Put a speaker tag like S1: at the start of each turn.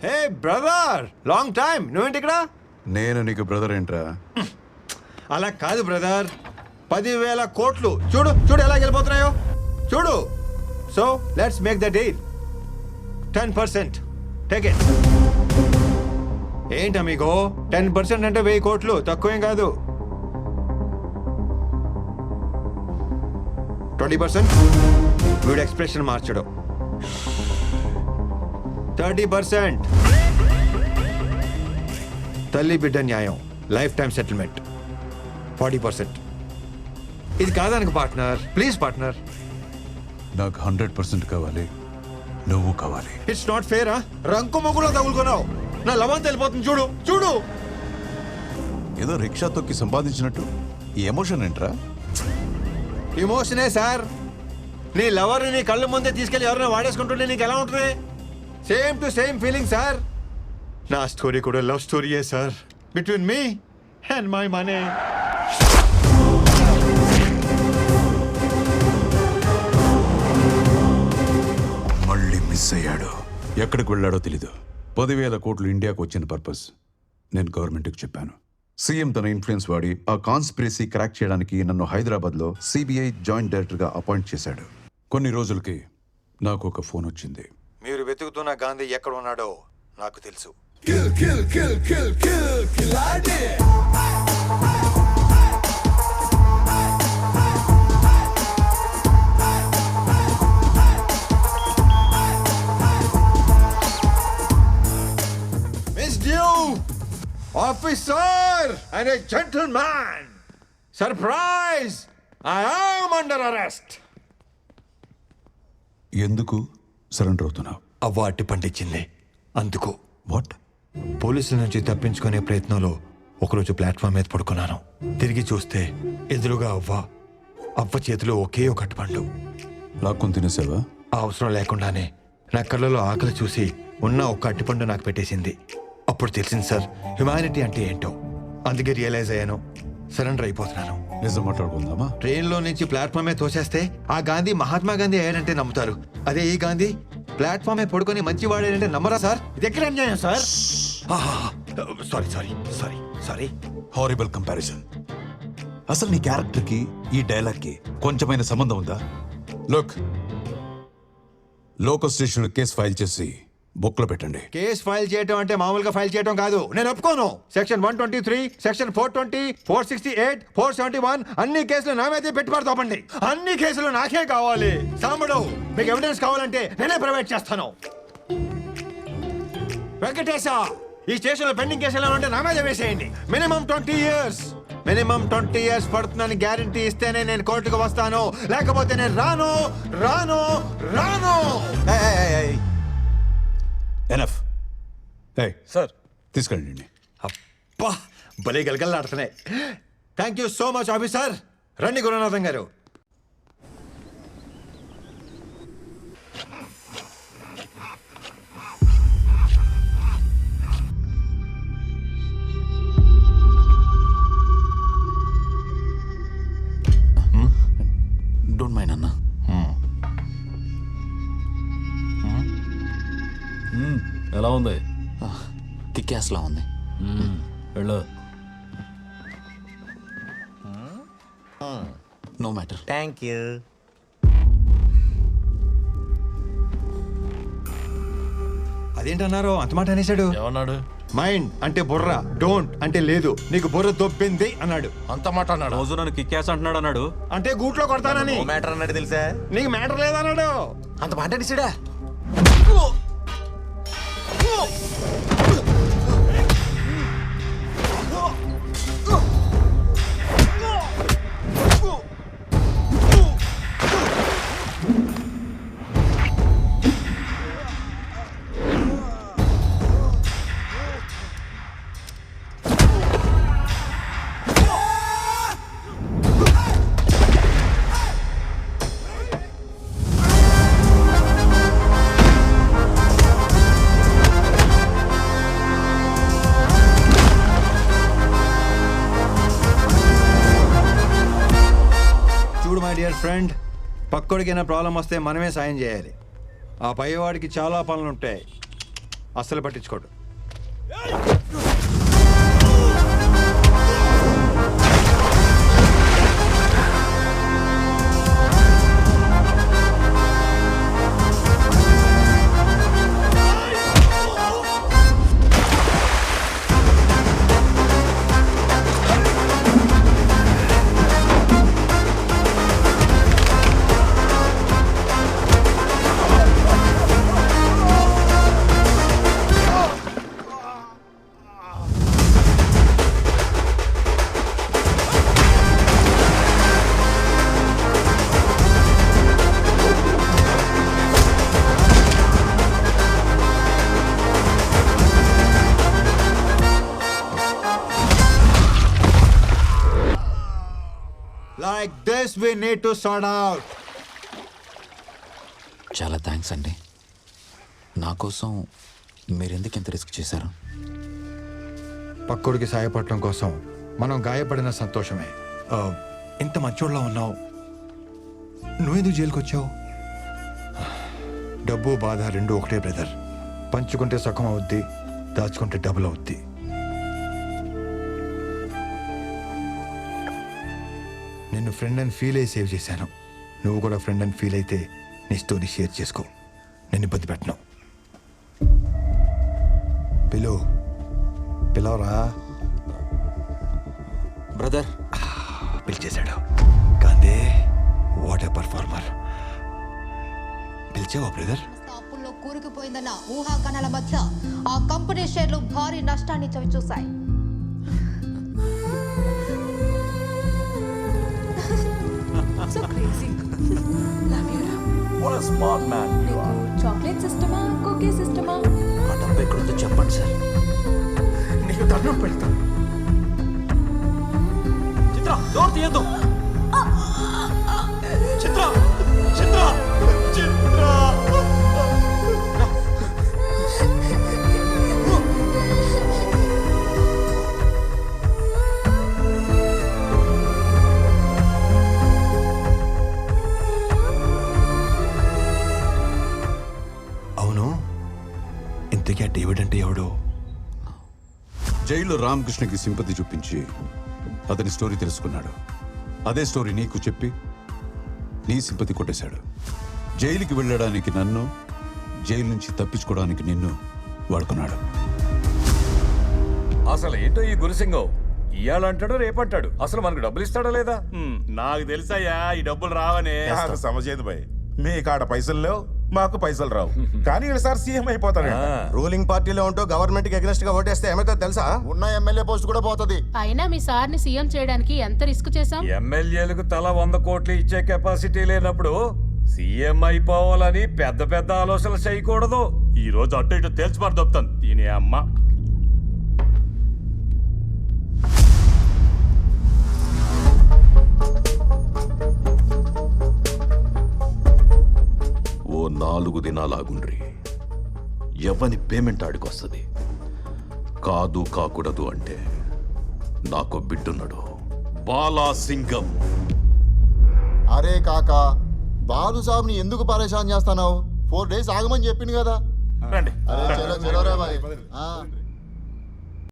S1: హే brother, long time. నువ్వేంటి ఇక్కడ?
S2: నేను నీకు బ్రదర్ ఏంట్రా?
S1: అలా కాదు బ్రదర్, 10,000 కోట్లు చూడు చూడు ఎలా వెళ్ళిపోతున్నాయో చూడు. So let's make the deal. 10% take it. ఏంటి అమిగో, 10% అంటే 1000 కోట్లు తక్కువేం కాదు. 20% వీడు ఎక్స్ప్రెషన్ మార్చడం. 30% తల్లి బిడ్డ న్యాయం, లైఫ్ టైం సెటిల్మెంట్. 40% ఇది కాదనకు పార్ట్నర్, ప్లీజ్ పార్ట్నర్.
S2: నాకు 100% కావాలి, నువ్వు కావాలి.
S1: It's not fair. రంకు మొగులో తగులుకున్నావు, నా లవంత వెళ్ళిపోతుంది చూడు చూడు.
S2: ఏదో రిక్షా తొక్కి సంపాదించినట్టు ఈ ఎమోషన్ ఏంట్రా?
S1: ఇమోషనే సార్. నీ లవర్ని నీ కళ్ళ ముందే తీసుకెళ్ళి ఎవరైనా వాడేసుకుంటుంటే నీకు ఎలా ఉంటుంది? Same to same feeling sir. నా స్టోరీ కూడా లవ్ స్టోరీయే sir, between me and my money.
S2: మళ్ళీ మిస్ అయ్యాడు. ఎక్కడికి వెళ్ళాడో తెలీదు. 10,000 కోట్లు ఇండియాకు వచ్చిన పర్పస్ నేను గవర్నమెంట్కి చెప్పాను. సీఎం తన ఇన్ఫ్లుయెన్స్ వాడి ఆ కాన్స్పిరసీ క్రాక్ చేయడానికి నన్ను హైదరాబాద్లో సిబిఐ జాయింట్ డైరెక్టర్గా అపాయింట్ చేశాడు. కొన్ని రోజులకి నాకు ఒక ఫోన్ వచ్చింది.
S1: మీరు వెతుకుతున్న గాంధీ ఎక్కడ ఉన్నాడో నాకు తెలుసు. Officer and a gentleman, surprise! I am under arrest.
S2: ఎందుకు సరెండర్ అవుతున్నావు?
S1: అవ్వ అట్టి పండించింది అందుకు.
S2: వాట్?
S1: పోలీసుల నుంచి తప్పించుకునే ప్రయత్నంలో ఒకరోజు ప్లాట్ఫామ్ మీద పడుకున్నాను. తిరిగి చూస్తే ఎదురుగా అవ్వ చేతిలో ఒకే ఒక అట్టిపండు.
S2: లాక్కొని తినేసావా?
S1: ఆ అవసరం లేకుండానే నా కళ్ళలో ఆకలి చూసి ఉన్న ఒక్క అట్టిపండు నాకు పెట్టేసింది. అప్పుడు తెలిసింది సార్, హ్యుమానిటీ అంటే ఏంటో. అందుకే రియలైజ్ అయ్యాను, సరెండర్ అయిపోతున్నాను.
S2: నిజం మాట్లాడుకుందామా?
S1: ట్రైన్లో నుంచి ప్లాట్ఫామే తోసేస్తే ఆ గాంధీ మహాత్మా గాంధీ అయ్యాడంటే నమ్ముతారు. అదే ఈ గాంధీ ప్లాట్ఫామే పడుకొని మంచివాడాడంటే నమ్మరా సార్? ఇది ఎక్కడ అన్యాయం sir? Sorry sorry sorry sorry.
S2: Horrible comparison. అసలు నీ క్యారెక్టర్కి ఈ డైలాగ్కి కొంచెమైన సంబంధం ఉందా? లోకల్ స్టేషన్లో కేసు ఫైల్ చేసి బుక్లో పెట్టండి.
S1: కేసు ఫైల్ చేయడం అంటే మామూలుగా ఫైల్ చేయడం కాదు. నేను ఒప్పుకోను. సెక్షన్ 123, సెక్షన్ 420, 468, 471 అన్ని కేసులు నా మీదే పెట్టి పడతామండి. అన్ని కేసులు నాకే కావాలి. సాంబడు, మీకు ఎవిడెన్స్ కావాలంటే నేనే ప్రొవైడ్ చేస్తాను. వెంకటేశ, ఈ స్టేషన్లో పెండింగ్ కేసులు ఉంటే నా మీద వేసేయండి. Minimum 20 years. మినిమం 20 years పడుతుందని గ్యారంటీ ఇస్తేనే నేను కోర్టుకు వస్తాను, లేకపోతే నేను రాను రాను రాను.
S2: ఎనఫ్. సార్ తీసుకెళ్ళండి.
S1: అబ్బా, భలే గలగలలాడుతున్నాయి. Thank you so much officer. రండి గురునాథం గారు.
S3: డోంట్ మైండ్ అన్న.
S4: ఎలా ఉంది?
S3: కిక్యాస్లా ఉంది.
S4: వెళ్ళు.
S3: No matter.
S5: Thank you.
S1: అదేంటన్నారు అంత మాట అనేసాడు?
S4: ఏమన్నాడు?
S1: మైండ్ అంటే బుర్ర, డోంట్ అంటే లేదు. నీకు బుర్ర దొబ్బింది అన్నాడు.
S4: అంత మాట అన్నాడు?
S3: రోజు నన్ను కిక్యాస్ అంటున్నాడు అన్నాడు.
S1: అంటే గూట్లో కొడతానని.
S5: మ్యాటర్ అన్నాడు తెలుసా?
S1: నీకు మ్యాటర్ లేదన్నాడు.
S5: అంత మాట అనేసాడా?
S1: డియర్ ఫ్రెండ్, పక్కోడికైనా ప్రాబ్లం వస్తే మనమే సాయం చేయాలి. ఆ పైవాడికి చాలా పనులు ఉంటాయి. అస్సలు పట్టించుకోడు. Like this we need to sort out.
S3: చాలా థ్యాంక్స్ అండి. నా కోసం మీరెందుకు ఇంత రిస్క్ చేశారు?
S1: పక్కుడికి సాయపడటం కోసం మనం గాయపడిన సంతోషమే. ఇంత మంచోళ్ళ ఉన్నావు, నువ్వెందుకు జైలుకి వచ్చావు? డబ్బు బాధ రెండు ఒకటే బ్రదర్. పంచుకుంటే సుఖం అవుద్ది, దాచుకుంటే డబుల్ అవుద్ది. నిన్ను ఫ్రెండ్ అని ఫీల్ అయ్యి సేవ్ చేశాను. నువ్వు కూడా ఫ్రెండ్ అని ఫీల్ అయితే నీ స్టోరీ షేర్ చేసుకో. నేను ఇబ్బంది పెట్టను. పిలవరా.
S3: బ్రదర్
S1: పిలిచేశాడు. కాందే వాట్ ఏ పర్ఫార్మర్. పిలిచావా బ్రదర్?
S6: అప్పుల్లో కూరుకుపోయిందన్న ఊహాగానాల మధ్య ఆ కంపెనీ షేర్లు భారీ నష్టాన్ని చవిచూశాయి.
S7: So crazy. Love you, Ram.
S3: what a smart man you are.
S7: Chocolate సిస్టమా కుకీ సిస్టమా?
S3: ఆ డబ్బు ఎక్కడుందో చెప్పండి సార్.
S5: నీకు దండం పెడతాను.
S3: చిత్ర డోర్ తీయద్దు. చిత్ర చిత్ర చిత్ర
S1: ఇంతకీ డేవిడ్ అంటే ఎవడు?
S2: జైల్లో రామకృష్ణకి సింపతి చూపించి అతని స్టోరీ తెలుసుకున్నాడు. అదే స్టోరీ నీకు చెప్పి నీ సింపతి కొట్టేశాడు. జైలుకి వెళ్ళడానికి నన్ను, జైలు నుంచి తప్పించుకోవడానికి నిన్ను వాడుకున్నాడు.
S8: అసలు ఏంటో ఈ గురుసింగం, ఇయ్యాలంటాడు రేపంటాడు. అసలు మనకు డబ్బులు ఇస్తాడా లేదా?
S9: నాకు తెలుసయ్యా ఈ డబ్బులు రావనే.
S10: నాకు సమజేదు భయ్, మీ కాడ పైసలు లేవు, మాకు పైసలు రావు, కానీ ఈసారి సీఎం అయిపోతాడు.
S5: రూలింగ్ పార్టీలో ఉంటూ గవర్నమెంట్ కి అగెన్స్ట్ గా ఓటేస్తే ఏమైతే తెలుసా?
S10: ఉన్న ఎమ్మెల్యే పోస్ట్ కూడా పోతుంది.
S7: అయినా మీ సార్ని సీఎం చేయడానికి ఎంత రిస్క్ చేశాం?
S8: ఎమ్మెల్యేలకు తల 100 కోట్లు ఇచ్చే కెపాసిటీ లేనప్పుడు సీఎం అయిపోవాలని పెద్ద పెద్ద ఆలోచనలు చేయకూడదు.
S9: ఈ రోజు అటు ఇటు తేల్చిపారు దొప్తాను దీని అమ్మ.
S11: ఓ 4 దినాలాగుండ్రి. ఎవని పేమెంట్ ఆడికొస్తుంది. కాదు కాకూడదు అంటే నాకు బిడ్డున్నాడు, బాలాసింగం.
S10: అరే కాకా, బాలు సాబ్ని ఎందుకు పరేషాన్ చేస్తున్నావు? 4 days ఆగమని చెప్పింది కదా.
S9: రండి
S10: అరే చలో చలో రే భాయ్.